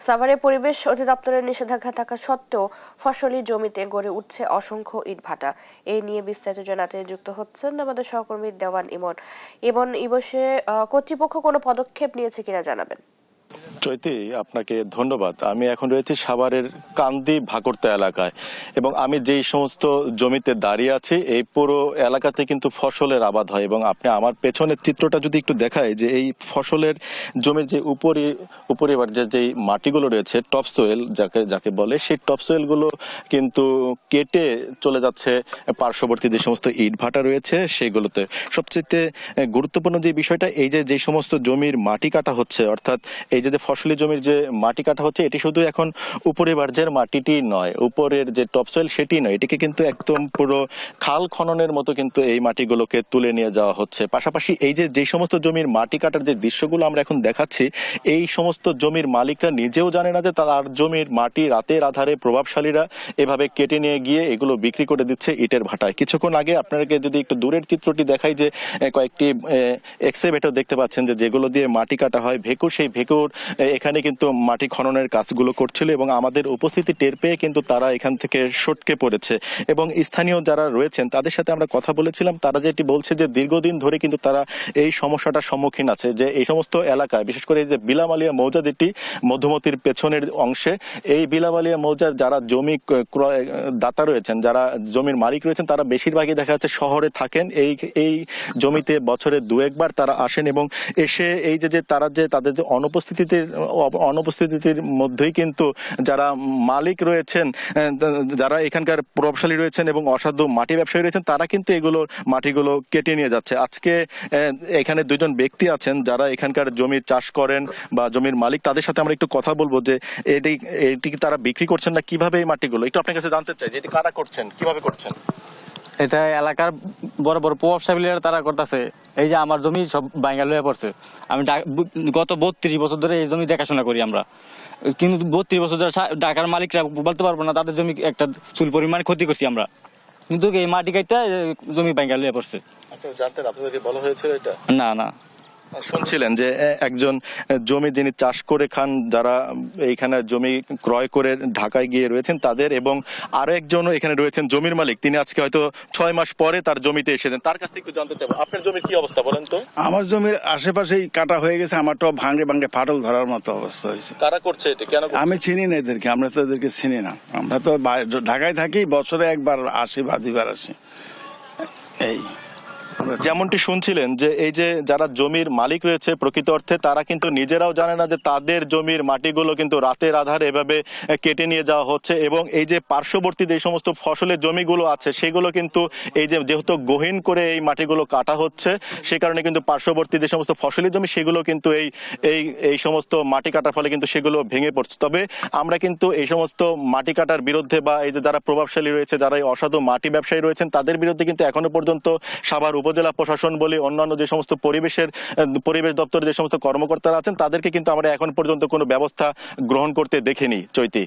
সাভারে পরিবেশ অধিদপ্তরের নিষেধাজ্ঞা থাকা সত্ত্বেও ফসলি জমিতে গড়ে উঠছে অসংখ্য ইটভাটা। এই নিয়ে বিস্তারিত জানাতে যুক্ত হচ্ছেন আমাদের সহকর্মী দেওয়ান ইমন। এবং এই বসে কর্তৃপক্ষ কোনো পদক্ষেপ নিয়েছে কিনা জানাবেন। চৈতি, আপনাকে ধন্যবাদ। আমি এখন রয়েছি সাভারের কান্দি ভাকুরতা এলাকায় এবং আমি যেই সমস্ত জমিতে দাঁড়িয়ে আছি এই পুরো এলাকাতে কিন্তু ফসলের আবাদ হয় এবং আপনি আমার পেছনের চিত্রটা যদি একটু দেখায় যে এই ফসলের জমির যে উপরে যেই মাটিগুলো রয়েছে টপ সোয়েল যাকে বলে, সেই টপ সোয়েলগুলো কিন্তু কেটে চলে যাচ্ছে পার্শ্ববর্তী যে সমস্ত ইট ভাটা রয়েছে সেগুলোতে। সবচেয়ে গুরুত্বপূর্ণ যে বিষয়টা, এই যে সমস্ত জমির মাটি কাটা হচ্ছে, অর্থাৎ এই যে ফসলি জমির যে মাটি কাটা হচ্ছে, এটি শুধু এখন উপরিবার্যের মাটিটি নয়, উপরের যে টপসয়েল সেটি নয়, এটিকে কিন্তু একদম পুরো খাল খননের মতো কিন্তু এই মাটিগুলোকে তুলে নিয়ে যাওয়া হচ্ছে। পাশাপাশি এই যে সমস্ত জমির মাটি কাটার যে দৃশ্যগুলো আমরা এখন দেখাচ্ছি, এই সমস্ত জমির মালিকরা নিজেও জানে না যে তার জমির মাটি রাতের আধারে প্রভাবশালীরা এভাবে কেটে নিয়ে গিয়ে এগুলো বিক্রি করে দিচ্ছে ইটের ভাটায়। কিছুক্ষণ আগে আপনাকে যদি একটু দূরের চিত্রটি দেখাই, যে কয়েকটি এক্সকেভেটর দেখতে পাচ্ছেন যেগুলো দিয়ে মাটি কাটা হয়, ভেকুর, সেই ভেকুর এখানে কিন্তু মাটি খননের কাজগুলো করছিল এবং আমাদের উপস্থিতি টের পেয়ে কিন্তু তারা এখান থেকে সটকে পড়েছে। এবং স্থানীয় যারা রয়েছেন তাদের সাথে আমরা কথা বলেছিলাম, তারা যেটি বলছে যে দীর্ঘদিন ধরে কিন্তু তারা এই সমস্যাটার সম্মুখীন আছে, যে এই সমস্ত এলাকায় বিশেষ করে এই যে বিলামালিয়া মৌজা, যেটি মধুমতির পেছনের অংশে, এই বিলামালিয়া মৌজার যারা জমি ক্রয় দাতা রয়েছেন, যারা জমির মালিক রয়েছেন, তারা বেশিরভাগই দেখা যাচ্ছে শহরে থাকেন। এই জমিতে বছরে দু একবার তারা আসেন এবং এসে এই যে তারা যে তাদের যে অনুপস্থিতির মধ্যেই কিন্তু যারা মালিক রয়েছেন, যারা এখানকার প্রভাবশালী রয়েছেন এবং অসাধু মাটি ব্যবসায়ী রয়েছেন, তারা কিন্তু মাটিগুলো কেটে নিয়ে যাচ্ছে। আজকে এখানে দুইজন ব্যক্তি আছেন যারা এখানকার জমি চাষ করেন বা জমির মালিক, তাদের সাথে আমরা একটু কথা বলবো যে এটি তারা বিক্রি করছেন না কিভাবে, এই মাটিগুলো একটু আপনার কাছে জানতে চাই যে এটি কারা করছেন, কিভাবে করছেন। এটা এলাকার বড় বড় প্রভাবশালীরা তারা করতেছে। এই যে আমার জমি সব বাঙ্গাল হয়ে পড়ছে। আমি গত 32 বছর ধরে এই জমি দেখাশোনা করি আমরা, কিন্তু 32 বছর ধরে ঢাকার মালিকরা বলতে পারবো না তাদের জমি একটা চুল পরিমাণ ক্ষতি করছি আমরা, কিন্তু এই মাটি কাটতে জমি বাঙ্গাল হয়ে পড়ছে। জানতেন, আপনাদেরকে বলা হয়েছিল এটা? না না, শুনছিলেন যে একজন জমি যিনি চাষ করে খান, যারা এইখানে জমি ক্রয় করে ঢাকায় গিয়ে রয়েছেন তাদের, এবং আরো একজন এখানে রয়েছেন জমির মালিক, তিনি আজকে হয়তো 6 মাস পরে তার জমিতে এসেছেন। তার কাছ থেকে একটু জানতে চাবো আপনার জমির কি অবস্থা বলেন তো। আমার জমির আশেপাশেই কাটা হয়ে গেছে, আমারটাও ভাঙে ভাঙে ফাটল ধরার মতো অবস্থা হয়েছে। কারা করছে এটা, কেন করছে? আমি চিনি না এদেরকে, আমরা তো এদেরকে চিনি না। আমরা তো ঢাকায় থাকি, বছরে একবার আসি বা দুইবার আসি। এই যেমনটি শুনছিলেন যে এই যে যারা জমির মালিক রয়েছে প্রকৃত অর্থে তারা কিন্তু নিজেরাও জানে না যে তাদের জমির মাটিগুলো কিন্তু রাতের আধারে এভাবে কেটে নিয়ে যাওয়া হচ্ছে, এবং এই যে পার্শ্ববর্তী যে সমস্ত ফসলের জমিগুলো আছে সেগুলো কিন্তু এই যে যেহেতু গহীন করে এই মাটিগুলো কাটা হচ্ছে, সে কারণে কিন্তু পার্শ্ববর্তী যে সমস্ত ফসলি জমি সেগুলো কিন্তু এই সমস্ত মাটি কাটার ফলে কিন্তু সেগুলো ভেঙে পড়ছে। তবে আমরা কিন্তু এই সমস্ত মাটি কাটার বিরুদ্ধে বা এই যে যারা প্রভাবশালী রয়েছে, যারা এই অসাধু মাটি ব্যবসায়ী রয়েছেন, তাদের বিরুদ্ধে কিন্তু এখনো পর্যন্ত সাভার উপজেলা প্রশাসন বলি, অন্যান্য যে সমস্ত পরিবেশ দপ্তরের যে সমস্ত কর্মকর্তারা আছেন, তাদেরকে কিন্তু আমরা এখন পর্যন্ত কোনো ব্যবস্থা গ্রহণ করতে দেখিনি। চৈতি।